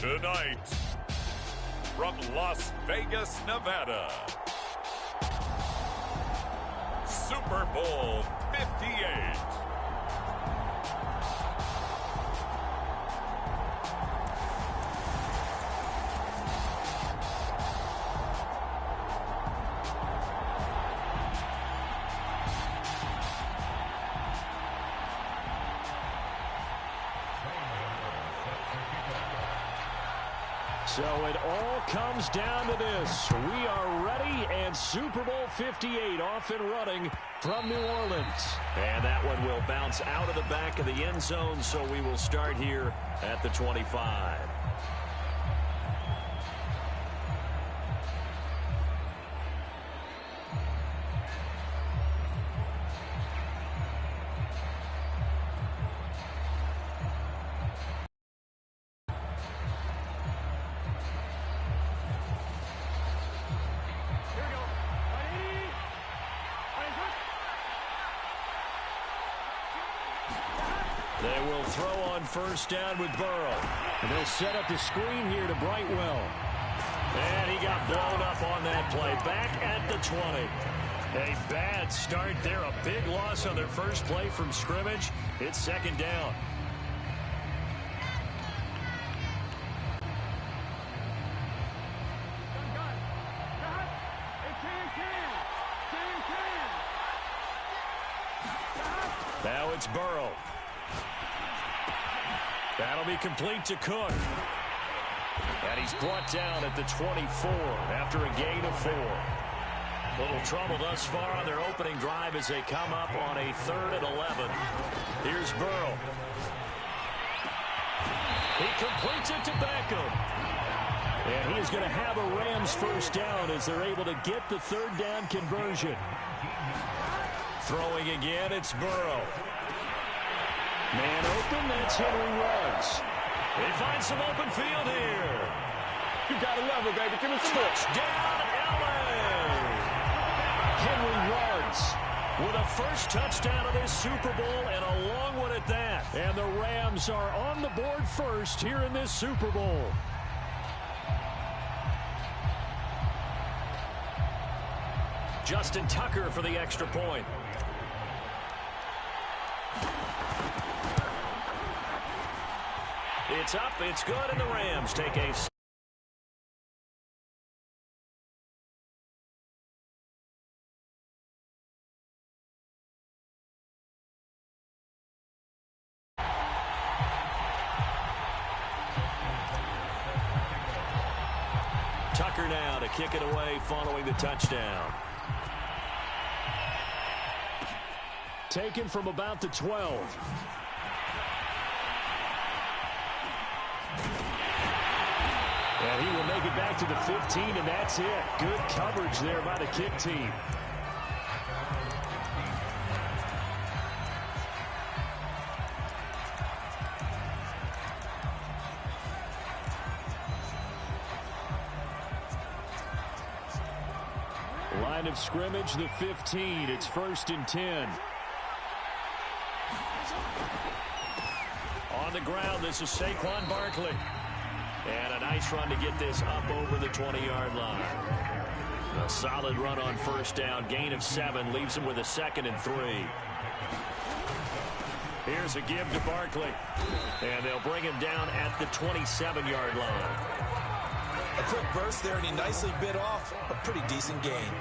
Tonight, from Las Vegas, Nevada, Super Bowl 58. So it all comes down to this. We are ready, and Super Bowl 58 off and running from New Orleans. And that one will bounce out of the back of the end zone, so we will start here at the 25. They will throw on first down with Burrow. And they'll set up the screen here to Brightwell. And he got blown up on that play. Back at the 20. A bad start there. A big loss on their first play from scrimmage. It's second down. Now it's Burrow. That'll be complete to Cook. And he's brought down at the 24 after a gain of 4. Little trouble thus far on their opening drive as they come up on a 3rd and 11. Here's Burrow. He completes it to Beckham. And he is going to have a Rams first down as they're able to get the 3rd down conversion. Throwing again, it's Burrow. Man open, that's Henry Ruggs. They find some open field here. You gotta love it, baby. Give me some touchdown, LA. Henry Ruggs with a first touchdown of this Super Bowl, and a long one at that. And the Rams are on the board first here in this Super Bowl. Justin Tucker for the extra point. It's up, it's good, and the Rams take a... Tucker now to kick it away following the touchdown. Taken from about the 12. And he will make it back to the 15, and that's it. Good coverage there by the kick team. Line of scrimmage, the 15. It's 1st and 10. On the ground, this is Saquon Barkley. And a nice run to get this up over the 20-yard line. A solid run on first down. Gain of 7 leaves him with a 2nd and 3. Here's a give to Barkley. And they'll bring him down at the 27-yard line. A quick burst there, and he nicely bit off a pretty decent gain.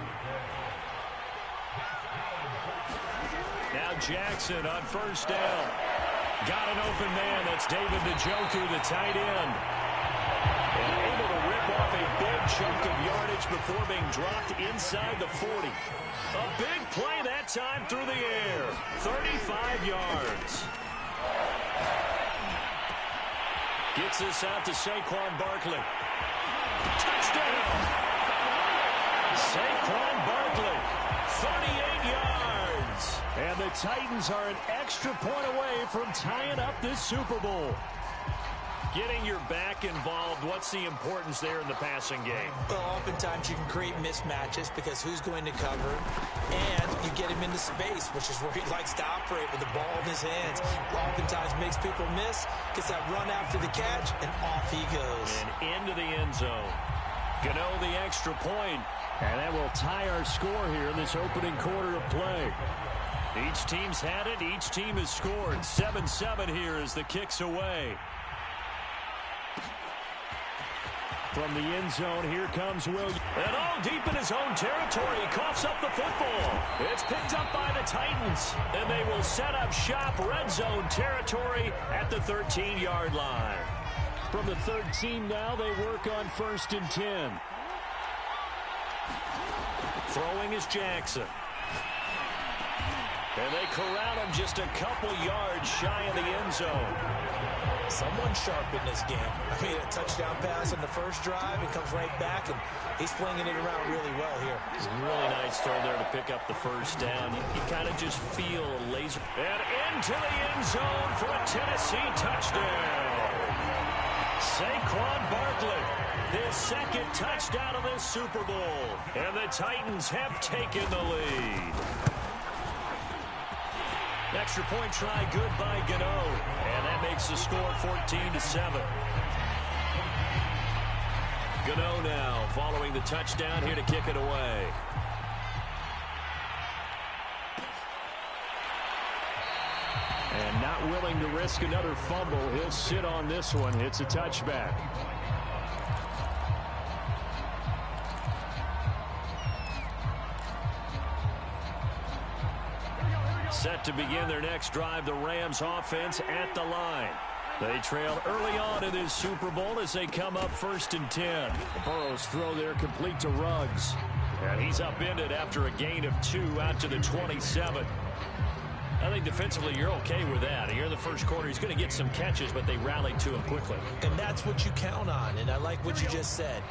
Now Jackson on first down. Got an open man. That's David Njoku, the tight end. And able to rip off a big chunk of yardage before being dropped inside the 40. A big play that time through the air. 35 yards. Gets this out to Saquon Barkley. Touchdown! Saquon Barkley, 38 yards. And the Titans are an extra point away from tying up this Super Bowl. Getting your back involved, what's the importance there in the passing game? Well, oftentimes you can create mismatches because who's going to cover, and you get him into space, which is where he likes to operate with the ball in his hands. Oftentimes makes people miss, gets that run after the catch, and off he goes. And into the end zone. Gano the extra point. And that will tie our score here in this opening quarter of play. Each team's had it. Each team has scored. 7-7 here as the kick's away. From the end zone, here comes Williams. And deep in his own territory, he coughs up the football. It's picked up by the Titans, and they will set up shop red zone territory at the 13-yard line. From the 13 now, they work on 1st and 10. Throwing is Jackson. And they corral him just a couple yards shy of the end zone. Someone sharp in this game. I mean, a touchdown pass on the first drive. It comes right back, and he's flinging it around really well here. It's a really nice throw there to pick up the first down. You kind of just feel a laser. And into the end zone for a Tennessee touchdown. Saquon Barkley, his second touchdown of this Super Bowl. And the Titans have taken the lead. Extra point try good by Gano. And that makes the score 14-7. Gano now following the touchdown here to kick it away. And not willing to risk another fumble. He'll sit on this one. It's a touchback. Set to begin their next drive, the Rams offense at the line. They trail early on in this Super Bowl as they come up 1st and 10. Burrow's throw there complete to Ruggs. And he's upended after a gain of 2 out to the 27. I think defensively you're okay with that. Here in the first quarter, he's going to get some catches, but they rallied to him quickly. And that's what you count on, and I like what you just said.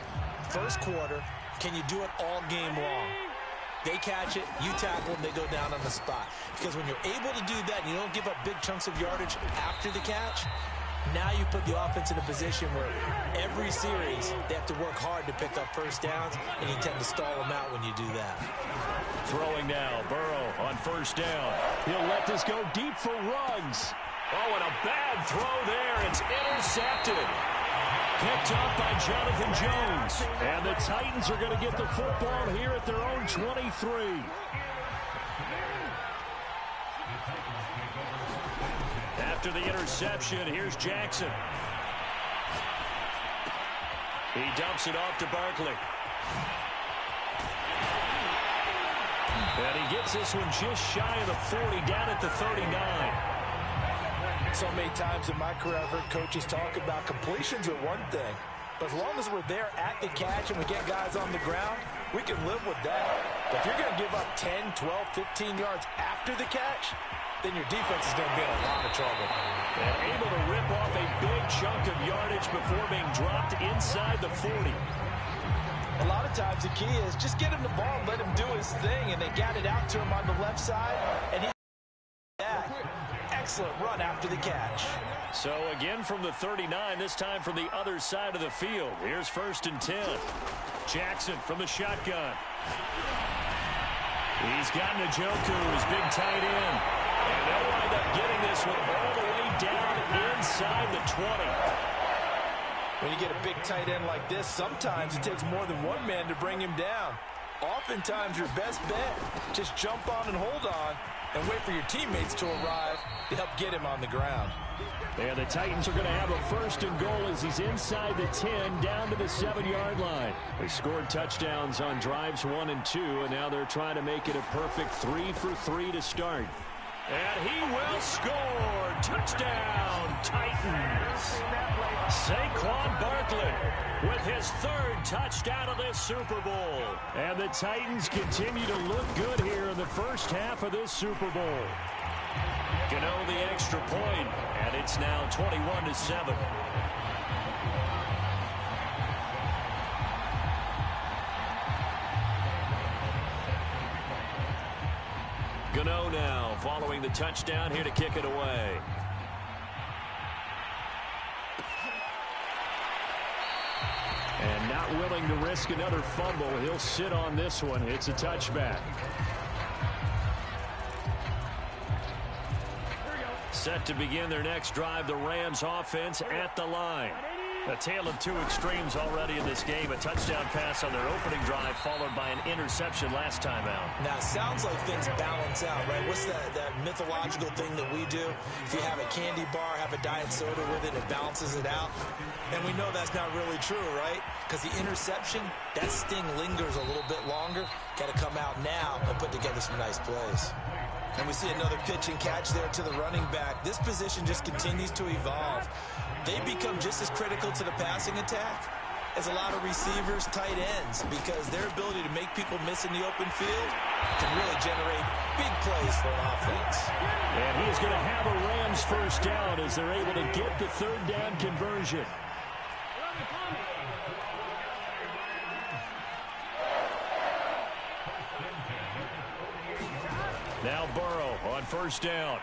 First quarter, can you do it all game long? They catch it, you tackle them, they go down on the spot. Because when you're able to do that and you don't give up big chunks of yardage after the catch, now you put the offense in a position where every series they have to work hard to pick up first downs, and you tend to stall them out when you do that. Throwing now, Burrow on 1st down. He'll let this go deep for Ruggs. Oh, and a bad throw there. It's intercepted. Picked up by Jonathan Jones. And the Titans are going to get the football here at their own 23. After the interception, here's Jackson. He dumps it off to Barkley. And he gets this one just shy of the 40, down at the 39. So many times in my career, I've heard coaches talk about completions are one thing. But as long as we're there at the catch and we get guys on the ground, we can live with that. But if you're going to give up 10, 12, 15 yards after the catch, then your defense is going to be in a lot of trouble. And able to rip off a big chunk of yardage before being dropped inside the 40. A lot of times the key is just get him the ball and let him do his thing, and they got it out to him on the left side, and he that. Excellent run after the catch. So again from the 39, this time from the other side of the field. Here's 1st and 10. Jackson from the shotgun. He's got Njoku, his big tight end. And they'll wind up getting this one all the way down inside the 20. When you get a big tight end like this, sometimes it takes more than one man to bring him down. Oftentimes your best bet, just jump on and hold on and wait for your teammates to arrive to help get him on the ground. And the Titans are going to have a 1st and goal as he's inside the 10 down to the 7-yard line. They scored touchdowns on drives 1 and 2, and now they're trying to make it a perfect 3 for 3 to start. And he will score. Touchdown, Titans. Saquon Barkley with his 3rd touchdown of this Super Bowl. And the Titans continue to look good here in the first half of this Super Bowl. Gano the extra point, and it's now 21-7. Gano now following the touchdown here to kick it away. not willing to risk another fumble. He'll sit on this one. It's a touchback. Set to begin their next drive, the Rams offense at the line. A tale of two extremes already in this game. A touchdown pass on their opening drive, followed by an interception last time out. Now, it sounds like things balance out, right? What's that mythological thing that we do? If you have a candy bar, have a diet soda with it, it balances it out. And we know that's not really true, right? Because the interception, that sting lingers a little bit longer. Got to come out now and put together some nice plays. And we see another pitch and catch there to the running back. This position just continues to evolve. They become just as critical to the passing attack as a lot of receivers, tight ends, because their ability to make people miss in the open field can really generate big plays for an offense. And he is going to have a Rams first down as they're able to get the third down conversion. Now Burrow on first down.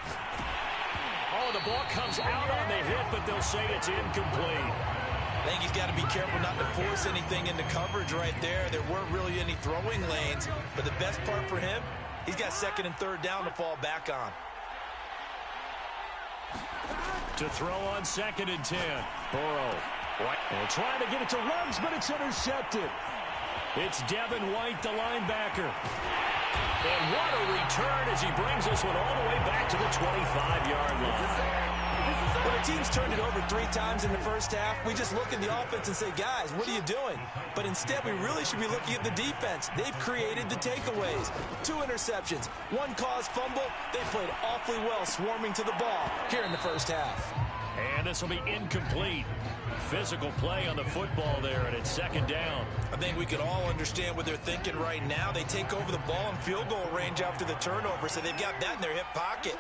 Oh, the ball comes out on the hit, but they'll say it's incomplete. I think he's got to be careful not to force anything into coverage right there. There weren't really any throwing lanes, but the best part for him, he's got second and third down to fall back on. To throw on 2nd and 10. Burrow. And trying to get it to Ruggs, but it's intercepted. It's Devin White, the linebacker. And what a return as he brings this one all the way back to the 25-yard line. When a team's turned it over 3 times in the first half, we just look at the offense and say, guys, what are you doing? But instead, we really should be looking at the defense. They've created the takeaways. 2 interceptions, 1 caused fumble. They played awfully well swarming to the ball here in the first half. And this will be incomplete. Physical play on the football there, and it's 2nd down. I think we can all understand what they're thinking right now. They take over the ball in field goal range after the turnover, so they've got that in their hip pocket.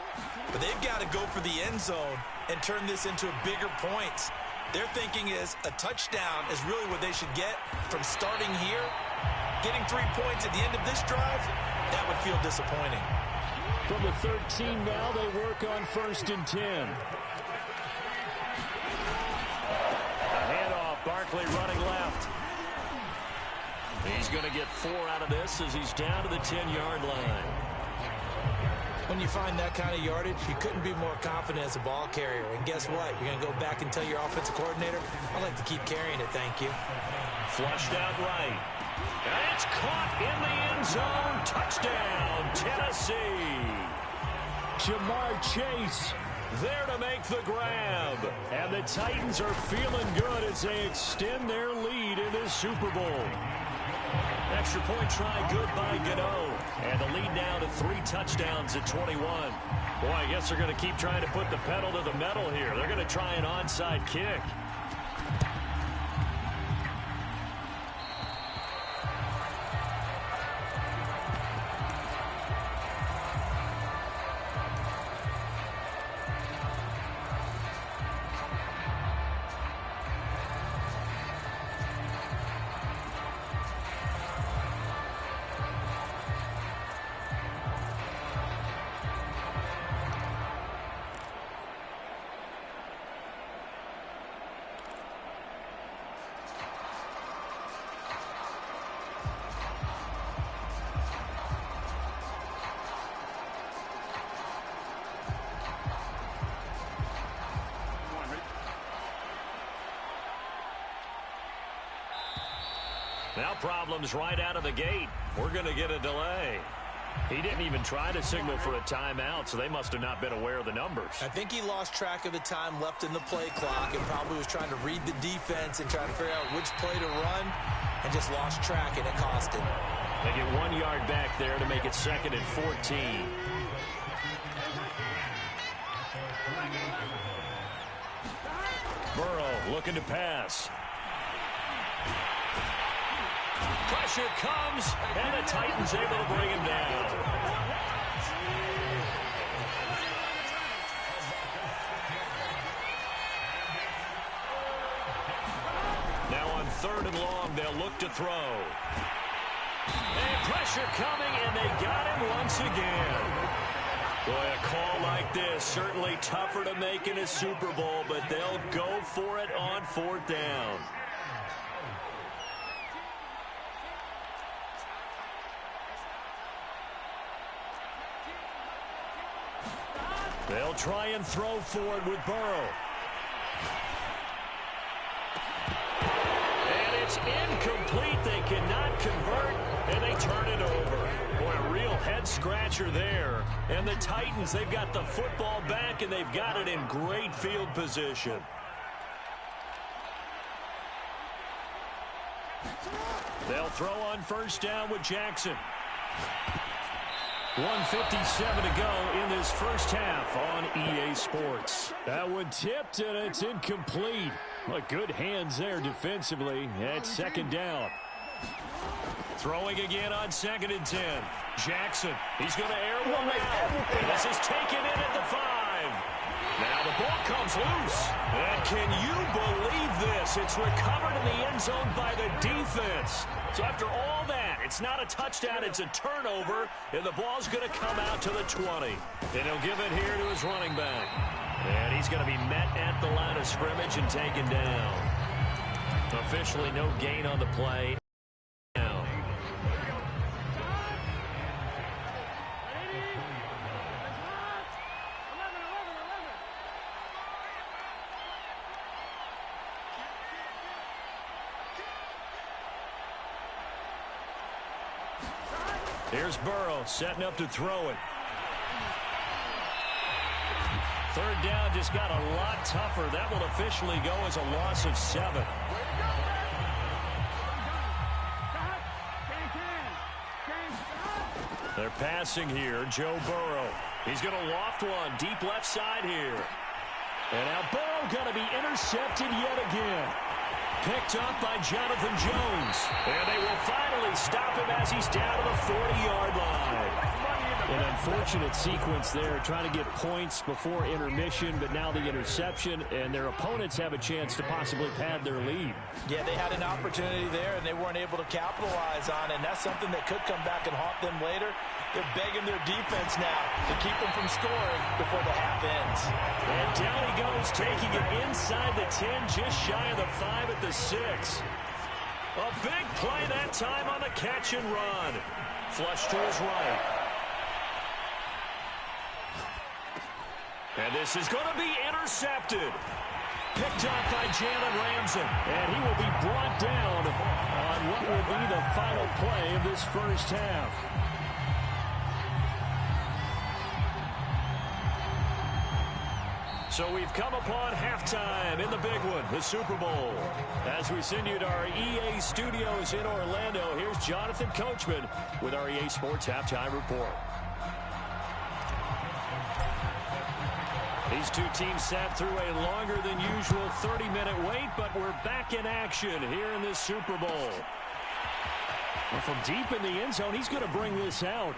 But they've got to go for the end zone and turn this into bigger points. Their thinking is a touchdown is really what they should get from starting here. Getting 3 points at the end of this drive, that would feel disappointing. From the 13 now, they work on 1st and 10. Barkley running left. He's going to get 4 out of this as he's down to the 10-yard line. When you find that kind of yardage, you couldn't be more confident as a ball carrier. And guess what? You're going to go back and tell your offensive coordinator, I'd like to keep carrying it, thank you. Flushed out right. And it's caught in the end zone. Touchdown, Tennessee. Jamar Chase there to make the grab. And the Titans are feeling good as they extend their lead in this Super Bowl. Extra point try good by Gano. And the lead now to 3 touchdowns at 21. Boy, I guess they're going to keep trying to put the pedal to the metal here. They're going to try an onside kick. Now problems right out of the gate. We're going to get a delay. He didn't even try to signal for a timeout, so they must have not been aware of the numbers. I think he lost track of the time left in the play clock and probably was trying to read the defense and trying to figure out which play to run and just lost track, and it cost him. They get 1 yard back there to make it 2nd and 14. Burrow looking to pass. Pressure comes, and the Titans able to bring him down. Now on 3rd and long, they'll look to throw. And pressure coming, and they got him once again. Boy, a call like this, certainly tougher to make in a Super Bowl, but they'll go for it on 4th down. They'll try and throw for it with Burrow. And it's incomplete. They cannot convert, and they turn it over. Boy, a real head-scratcher there. And the Titans, they've got the football back, and they've got it in great field position. They'll throw on first down with Jackson. 1:57 to go in this first half on EA Sports. That one tipped, and it's incomplete. But good hands there defensively at second down. Throwing again on 2nd and 10. Jackson, he's going to air one out. And this is taken in at the 5. Now the ball comes loose. And can you believe this? It's recovered in the end zone by the defense. So after all that, it's not a touchdown, it's a turnover, and the ball's going to come out to the 20. And he'll give it here to his running back. And he's going to be met at the line of scrimmage and taken down. Officially no gain on the play. Here's Burrow setting up to throw it. Third down just got a lot tougher. That will officially go as a loss of 7. They're passing here. Joe Burrow. He's going to loft one deep left side here. And now Burrow going to be intercepted yet again. Picked up by Jonathan Jones. And they will finally stop him as he's down to the 40-yard line. An unfortunate sequence there, trying to get points before intermission, but now the interception, and their opponents have a chance to possibly pad their lead. Yeah, they had an opportunity there, and they weren't able to capitalize on it, and that's something that could come back and haunt them later. They're begging their defense now to keep them from scoring before the half ends. And down he goes, taking it inside the 10, just shy of the 5 at the 6. A big play that time on the catch and run. Flush to his right. And this is going to be intercepted. Picked up by Jalen Ramsey. And he will be brought down on what will be the final play of this first half. So we've come upon halftime in the big one, the Super Bowl. As we send you to our EA studios in Orlando, here's Jonathan Coachman with our EA Sports Halftime Report. These two teams sat through a longer than usual 30-minute wait, but we're back in action here in this Super Bowl. Well, from deep in the end zone, he's going to bring this out.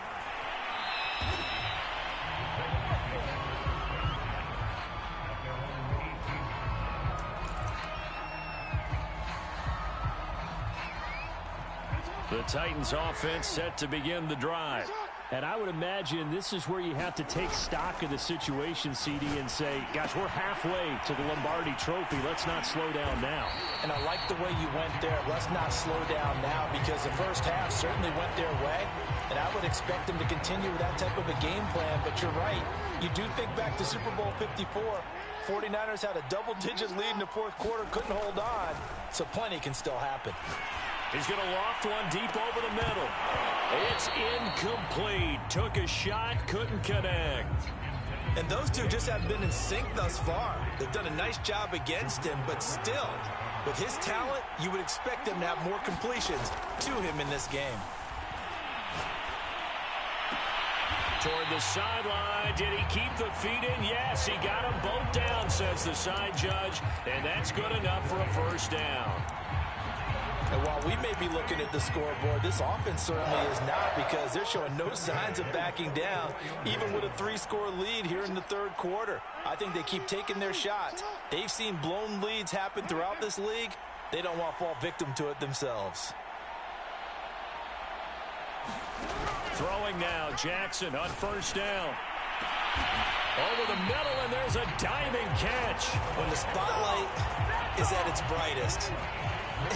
The Titans offense set to begin the drive. And I would imagine this is where you have to take stock of the situation, CD, and say, gosh, we're halfway to the Lombardi Trophy. Let's not slow down now. And I like the way you went there. Let's not slow down now, because the first half certainly went their way. And I would expect them to continue with that type of a game plan. But you're right. You do think back to Super Bowl 54. 49ers had a double-digit lead in the fourth quarter, couldn't hold on. So plenty can still happen. He's going to loft one deep over the middle. It's incomplete. Took a shot, couldn't connect. And those two just haven't been in sync thus far. They've done a nice job against him, but still, with his talent, you would expect them to have more completions to him in this game. Toward the sideline. Did he keep the feet in? Yes, he got them both down, says the side judge. And that's good enough for a first down. And while we may be looking at the scoreboard, this offense certainly is not, because they're showing no signs of backing down, even with a 3-score lead here in the third quarter. I think they keep taking their shots. They've seen blown leads happen throughout this league. They don't want to fall victim to it themselves. Throwing now, Jackson on first down. Over the middle, and there's a diving catch. When the spotlight is at its brightest,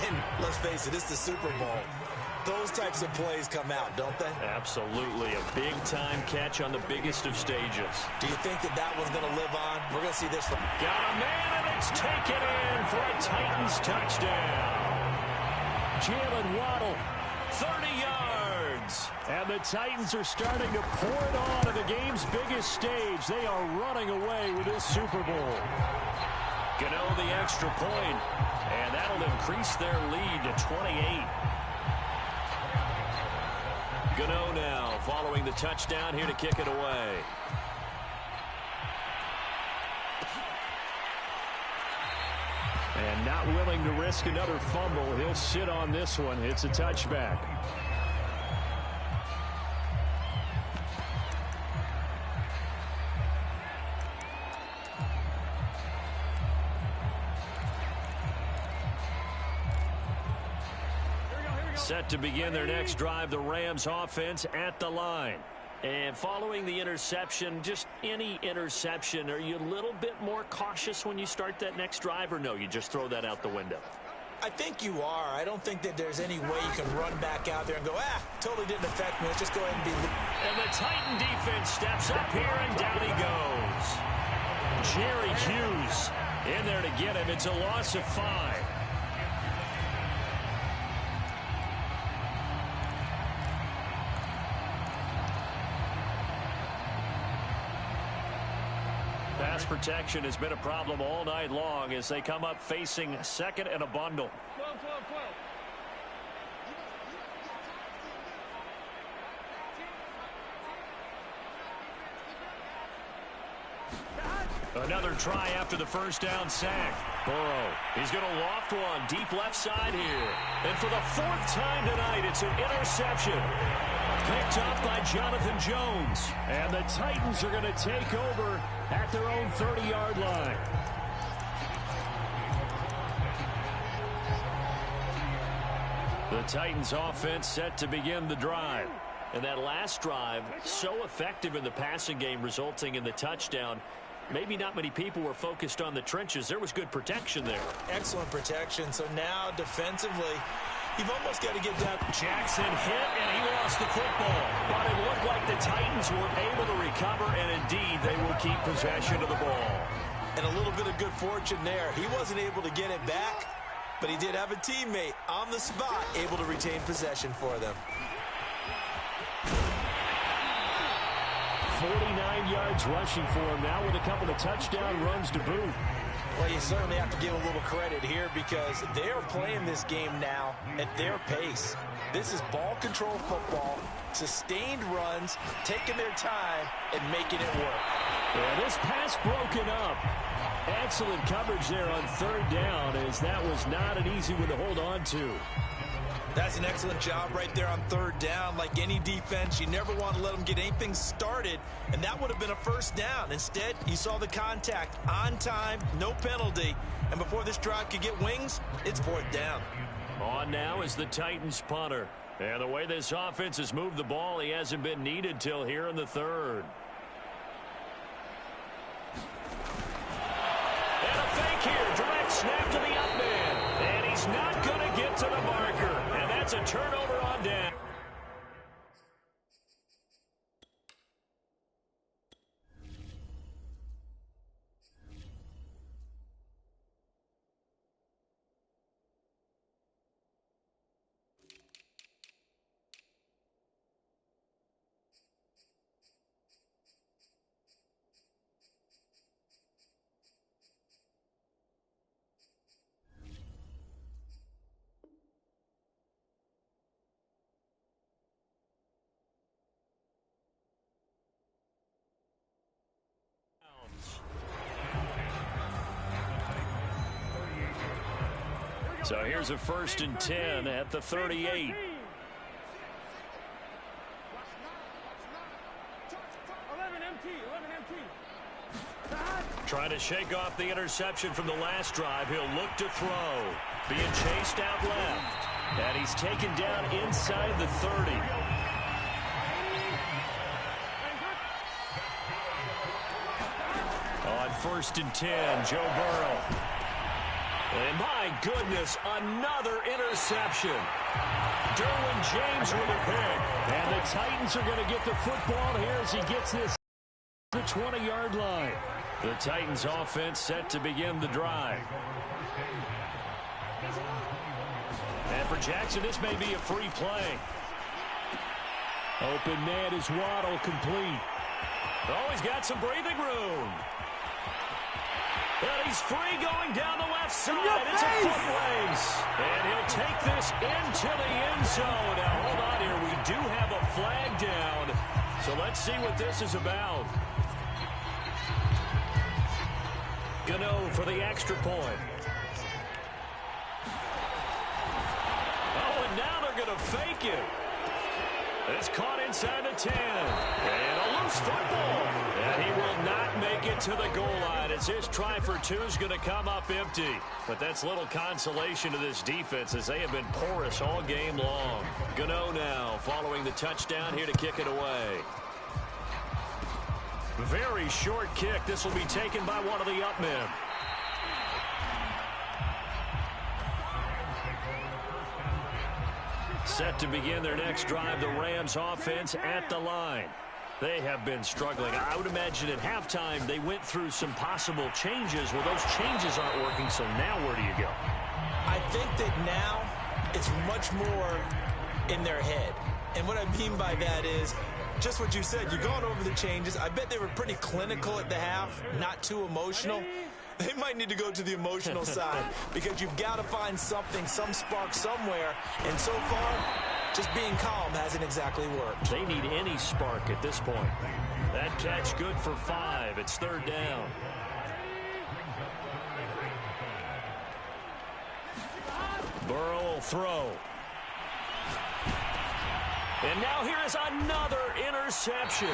and let's face it, it's the Super Bowl, those types of plays come out, don't they? Absolutely. A big-time catch on the biggest of stages. Do you think that one's going to live on? We're going to see this one. Got a man, and it's taken in for a Titans touchdown. Jalen Waddle, 30 yards. And the Titans are starting to pour it on at the game's biggest stage. They are running away with this Super Bowl. Gano the extra point, and that'll increase their lead to 28. Gano now following the touchdown here to kick it away. And not willing to risk another fumble. He'll sit on this one. It's a touchback. Set to begin their next drive, the Rams offense at the line. And following the interception, just any interception, are you a little bit more cautious when you start that next drive, or no, you just throw that out the window? I think you are. I don't think that there's any way you can run back out there and go, totally didn't affect me. Let's just go ahead and be... And the Titan defense steps up here, and down he goes. Jerry Hughes in there to get him. It's a loss of 5. Pass protection has been a problem all night long as they come up facing second and a bundle. 12, 12, 12. Another try after the first down sack. Burrow, he's going to loft one deep left side here. And for the 4th time tonight, it's an interception. Picked up by Jonathan Jones. And the Titans are going to take over at their own 30-yard line. The Titans offense set to begin the drive. And that last drive, so effective in the passing game, resulting in the touchdown. Maybe not many people were focused on the trenches. There was good protection there. Excellent protection. So now defensively, you've almost got to get down. Jackson hit, and he lost the football. But it looked like the Titans were able to recover, and indeed they will keep possession of the ball. And a little bit of good fortune there. He wasn't able to get it back, but he did have a teammate on the spot able to retain possession for them. 49 yards rushing for him now with a couple of touchdown runs to boot. Well, you certainly have to give a little credit here because they're playing this game now at their pace. This is ball control football, sustained runs, taking their time, and making it work. Yeah, this pass broken up. Excellent coverage there on 3rd down, as that was not an easy one to hold on to. That's an excellent job right there on 3rd down. Like any defense, you never want to let them get anything started, and that would have been a 1st down. Instead, you saw the contact on time, no penalty, and before this drive could get wings, it's 4th down. On now is the Titans punter. And the way this offense has moved the ball, he hasn't been needed till here in the 3rd. And a fake here, direct snap to the up man. And he's not going to get to the marker. And that's a turnover on down. So here's a 1st and 10 at the 38. 11 empty. Trying to shake off the interception from the last drive. He'll look to throw. Being chased out left. And he's taken down inside the 30. On 1st and 10, Joe Burrow. And my goodness, another interception. Derwin James with a pick. And the Titans are going to get the football here as he gets this the 20-yard line. The Titans offense set to begin the drive. And for Jackson, this may be a free play. Open man is Waddle, complete. Oh, he's got some breathing room. And he's free going down the left side. It's a foot race. And he'll take this into the end zone. Now, hold on here. We do have a flag down. So let's see what this is about. Gano for the extra point. Oh, and now they're going to fake it. It's caught inside the 10. And a loose football. And he will not make it to the goal line as his try for two is going to come up empty. But that's little consolation to this defense as they have been porous all game long. Gano now following the touchdown here to kick it away. Very short kick. This will be taken by one of the up men. Set to begin their next drive, the Rams offense at the line. They have been struggling. I would imagine at halftime they went through some possible changes. Well, those changes aren't working, so now where do you go? I think that now it's much more in their head. And what I mean by that is just what you said. You're going over the changes. I bet they were pretty clinical at the half, not too emotional. They might need to go to the emotional side because you've got to find something, some spark somewhere. And so far, just being calm hasn't exactly worked. They need any spark at this point. That catch good for 5. It's third down. Burrow will throw. And now here is another interception.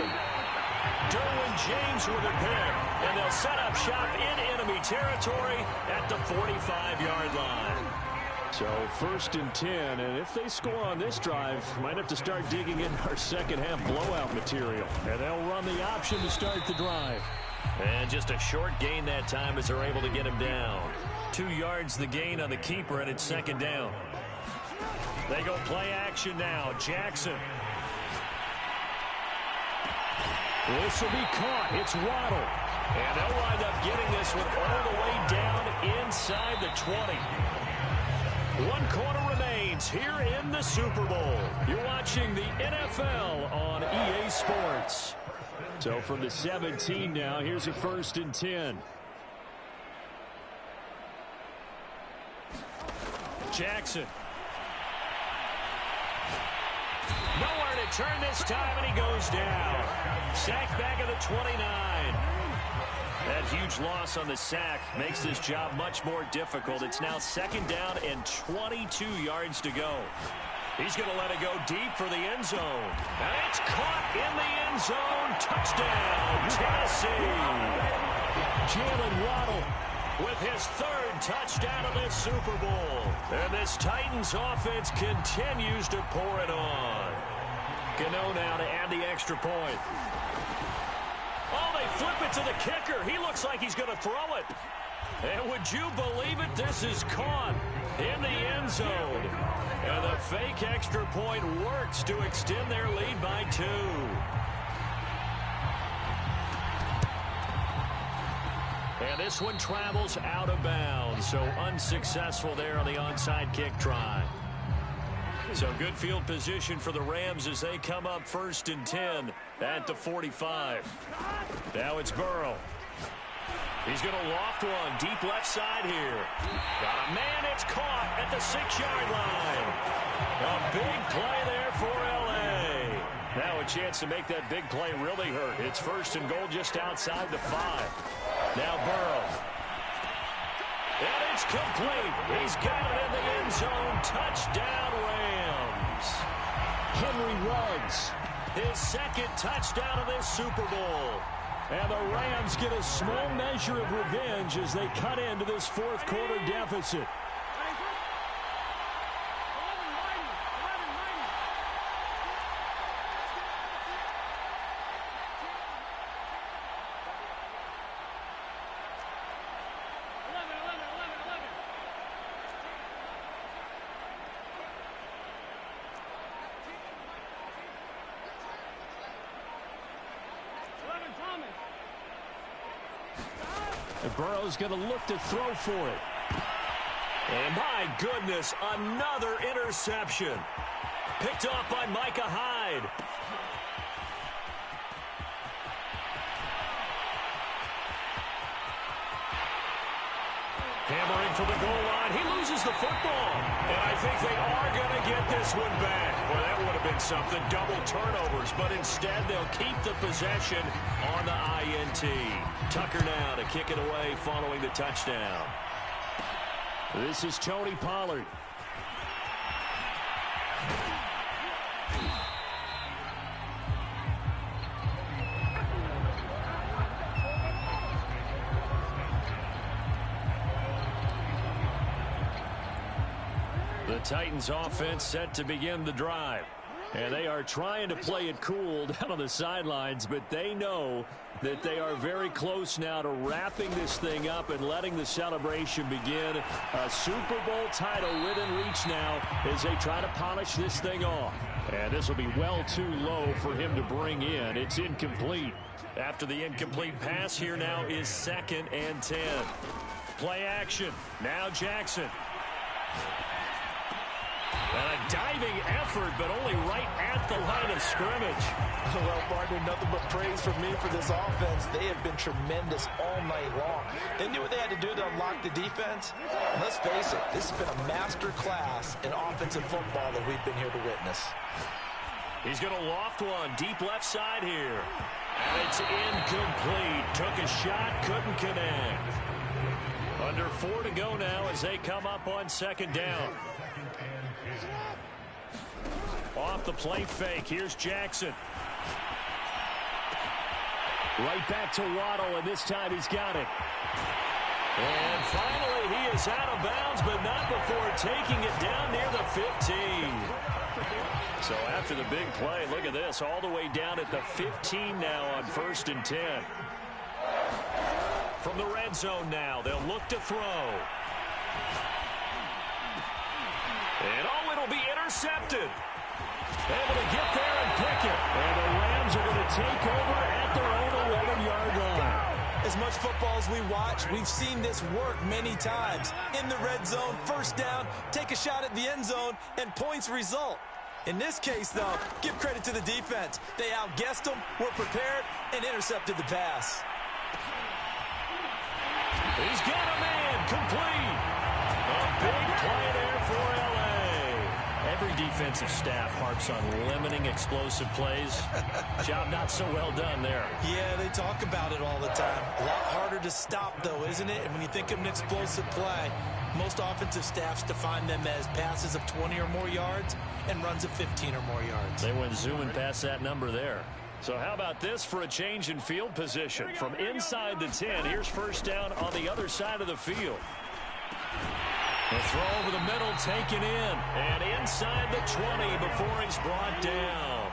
Derwin James with a pick. And they'll set up shop in enemy territory at the 45-yard line. So 1st and 10, and if they score on this drive, might have to start digging in our second half blowout material. And they'll run the option to start the drive. And just a short gain that time as they're able to get him down. 2 yards the gain on the keeper, and it's second down. They go play action now. Jackson. This will be caught. It's Waddle. And they'll wind up getting this one all the way down inside the 20. 1 quarter remains here in the Super Bowl. You're watching the NFL on EA Sports. So from the 17 now, here's a 1st and 10. Jackson. Nowhere to turn this time, and he goes down. Sack back at the 29. That huge loss on the sack makes this job much more difficult. It's now second down and 22 yards to go. He's going to let it go deep for the end zone. And it's caught in the end zone. Touchdown, Tennessee. Jalen Waddle with his 3rd touchdown of this Super Bowl. And this Titans offense continues to pour it on. Gano now to add the extra point. Oh, they flip it to the kicker. He looks like he's going to throw it. And would you believe it? This is caught in the end zone. And the fake extra point works to extend their lead by 2. And this one travels out of bounds, so unsuccessful there on the onside kick try. So good field position for the Rams as they come up 1st and 10 at the 45. Now it's Burrow. He's going to loft one deep left side here. Got a man, it's caught at the 6-yard line. A big play there for L.A. Now a chance to make that big play really hurt. It's 1st and goal just outside the 5. Now Burrow. And it's complete. He's got it in the end zone. Touchdown, Rams. Henry Ruggs. His 2nd touchdown of this Super Bowl. And the Rams get a small measure of revenge as they cut into this 4th quarter deficit. And Burrow's going to look to throw for it. And my goodness, another interception. Picked off by Micah Hyde. Hammering for the goal line. He loses the football. And I think they are going to get this one back. Well, that would have been something. Double turnovers. But instead, they'll keep the possession on the INT. Tucker now to kick it away following the touchdown. This is Tony Pollard. The Titans offense set to begin the drive. And they are trying to play it cool down on the sidelines, but they know that they are very close now to wrapping this thing up and letting the celebration begin. A Super Bowl title within reach now as they try to polish this thing off. And this will be well too low for him to bring in. It's incomplete. After the incomplete pass, here now is 2nd and 10. Play action. Now Jackson. And a diving effort, but only right at the line of scrimmage. Well, partner, nothing but praise from me for this offense. They have been tremendous all night long. They knew what they had to do to unlock the defense. And let's face it, this has been a master class in offensive football that we've been here to witness. He's going to loft one deep left side here. And it's incomplete. Took a shot, couldn't connect. Under 4 to go now as they come up on 2nd down. Off the play fake. Here's Jackson. Right back to Waddle, and this time he's got it. And finally he is out of bounds, but not before taking it down near the 15. So after the big play, look at this, all the way down at the 15 now on 1st and 10. From the red zone now, they'll look to throw. And oh, it'll be intercepted. Able to get there and pick it. And the Rams are going to take over at their own 11-yard line. As much football as we watch, we've seen this work many times. In the red zone, 1st down, take a shot at the end zone, and points result. In this case, though, give credit to the defense. They outguessed them, were prepared, and intercepted the pass. He's got a man, complete. A big play there for L.A. Every defensive staff harps on limiting explosive plays. Job not so well done there. Yeah, they talk about it all the time. A lot harder to stop, though, isn't it? And when you think of an explosive play, most offensive staffs define them as passes of 20 or more yards and runs of 15 or more yards. They went zooming past that number there. So how about this for a change in field position? From inside the 10, here's 1st down on the other side of the field. The throw over the middle, taken in. And inside the 20 before he's brought down.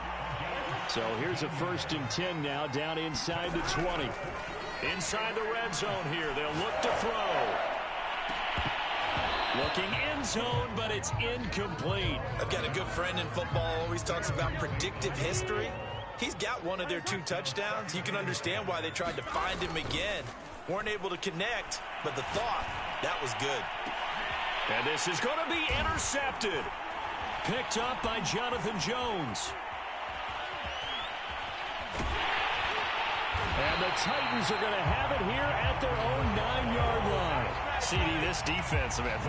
So here's a 1st and 10 now, down inside the 20. Inside the red zone here, they'll look to throw. Looking end zone, but it's incomplete. I've got a good friend in football, always talks about predictive history. He's got one of their 2 touchdowns. You can understand why they tried to find him again. Weren't able to connect, but the thought, that was good. And this is going to be intercepted. Picked up by Jonathan Jones. And the Titans are going to have it here at their own 9-yard line. CD, this defense, man,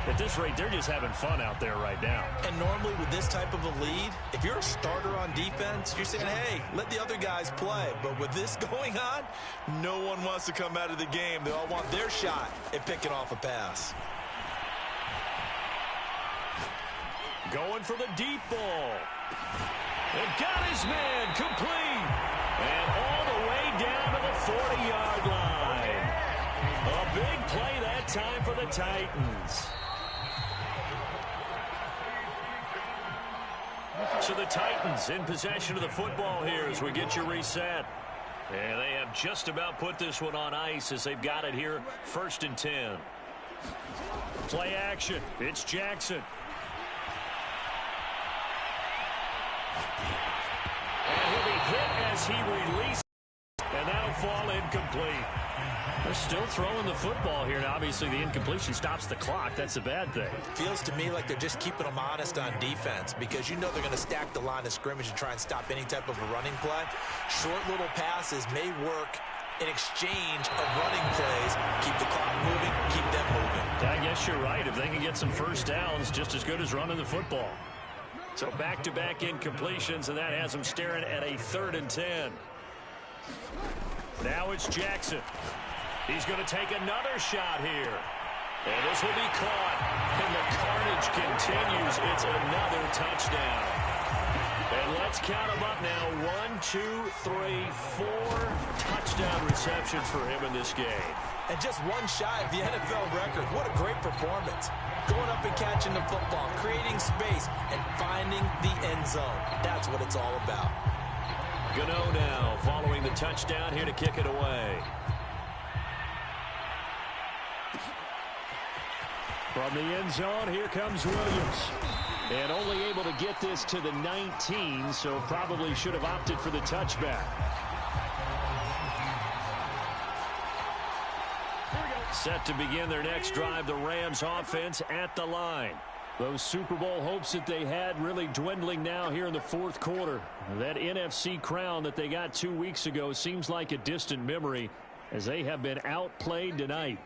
at this rate, they're just having fun out there right now. And normally with this type of a lead, if you're a starter on defense, you're saying, hey, let the other guys play. But with this going on, no one wants to come out of the game. They all want their shot at picking off a pass. Going for the deep ball. And got his man complete. And all the way down to the 40-yard line. A big play that time for the Titans. So the Titans in possession of the football here as we get you reset. And they have just about put this one on ice as they've got it here, 1st and 10. Play action. It's Jackson. And he'll be hit as he releases. And that'll fall incomplete. They're still throwing the football here. Now, obviously, the incompletion stops the clock. That's a bad thing. Feels to me like they're just keeping them honest on defense because you know they're going to stack the line of scrimmage and try and stop any type of a running play. Short little passes may work in exchange of running plays. Keep the clock moving, keep them moving. I guess you're right. If they can get some first downs, just as good as running the football. So back-to-back incompletions, and that has them staring at a 3rd and 10. Now it's Jackson. He's going to take another shot here. And this will be caught. And the carnage continues. It's another touchdown. And let's count them up now. 1, 2, 3, 4 touchdown receptions for him in this game. And just one shy of the NFL record. What a great performance. Going up and catching the football, creating space, and finding the end zone. That's what it's all about. Gano now following the touchdown here to kick it away. From the end zone, here comes Williams. And only able to get this to the 19, so probably should have opted for the touchback. Set to begin their next drive, the Rams offense at the line. Those Super Bowl hopes that they had really dwindling now here in the 4th quarter. That NFC crown that they got 2 weeks ago seems like a distant memory as they have been outplayed tonight.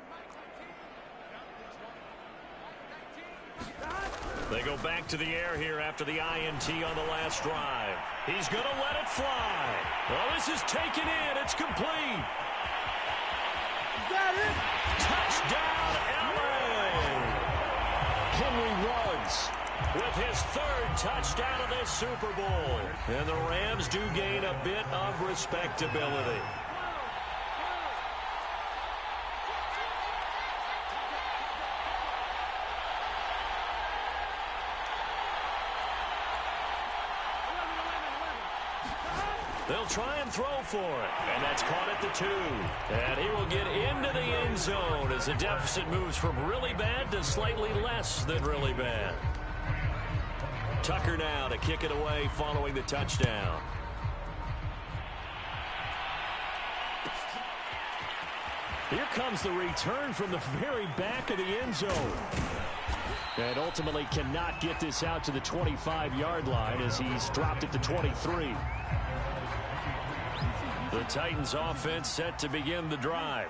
They go back to the air here after the INT on the last drive. He's going to let it fly. Well, this is taken in. It's complete. Is that it? Touchdown, LA! Henry Ruggs with his 3rd touchdown of this Super Bowl. And the Rams do gain a bit of respectability. They'll try and throw for it. And that's caught at the 2. And he will get into the end zone as the deficit moves from really bad to slightly less than really bad. Tucker now to kick it away following the touchdown. Here comes the return from the very back of the end zone. And ultimately cannot get this out to the 25-yard line as he's dropped at the 23. The Titans offense set to begin the drive.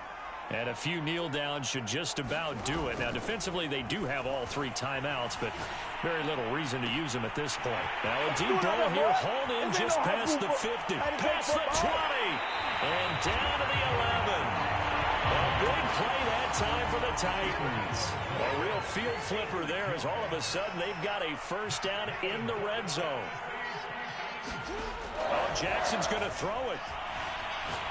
And a few kneel downs should just about do it. Now, defensively, they do have all 3 timeouts, but very little reason to use them at this point. Now, a deep ball here, hauled in just past the 50, past the 20, and down to the 11. A big play that time for the Titans. A real field flipper there as all of a sudden they've got a first down in the red zone. Oh, Jackson's going to throw it.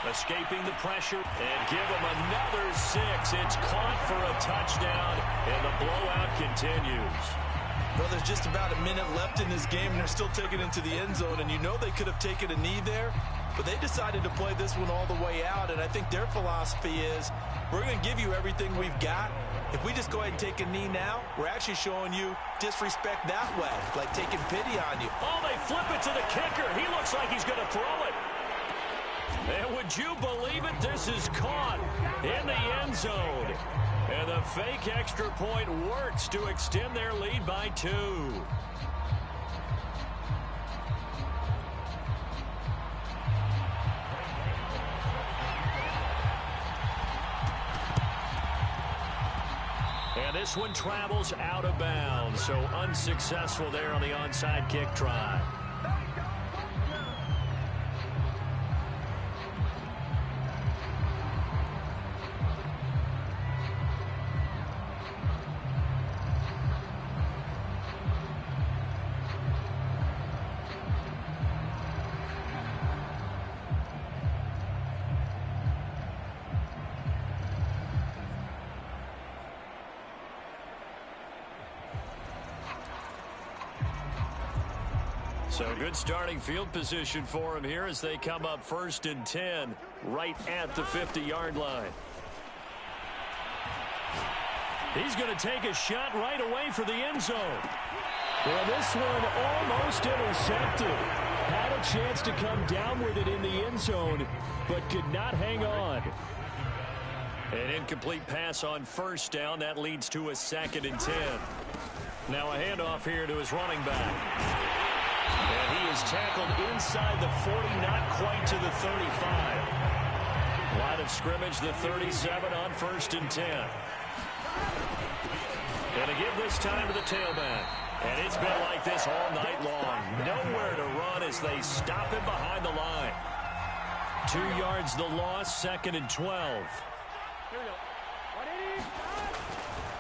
Escaping the pressure and give him another 6. It's caught for a touchdown, and the blowout continues. Well, there's just about a minute left in this game, and they're still taking it into the end zone. And you know they could have taken a knee there, but they decided to play this one all the way out. And I think their philosophy is, we're going to give you everything we've got. If we just go ahead and take a knee now, we're actually showing you disrespect that way, like taking pity on you. Oh, they flip it to the kicker. He looks like he's going to throw it. And would you believe it? This is caught in the end zone. And the fake extra point works to extend their lead by 2. And this one travels out of bounds, so unsuccessful there on the onside kick try. So good starting field position for him here as they come up 1st and 10 right at the 50-yard line. He's going to take a shot right away for the end zone. Well, this one almost intercepted. Had Had a chance to come down with it in the end zone, but could not hang on. An incomplete pass on first down. That leads to a 2nd and 10. Now a handoff here to his running back. And he is tackled inside the 40, not quite to the 35. Line of scrimmage, the 37 on 1st and 10. And to give this time to the tailback. And it's been like this all night long. Nowhere to run as they stop him behind the line. 2 yards the loss, 2nd and 12. Here we go.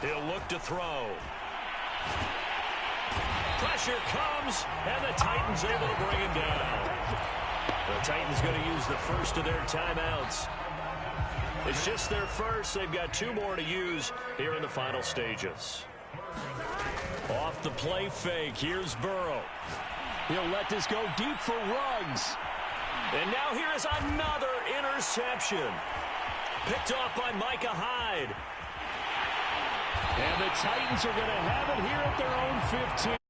180. He'll look to throw. Pressure comes, and the Titans able to bring him down. The Titans going to use the first of their timeouts. It's just their first. They've got 2 more to use here in the final stages. Off the play fake, here's Burrow. He'll let this go deep for Ruggs. And now here is another interception. Picked off by Micah Hyde. And the Titans are going to have it here at their own 15.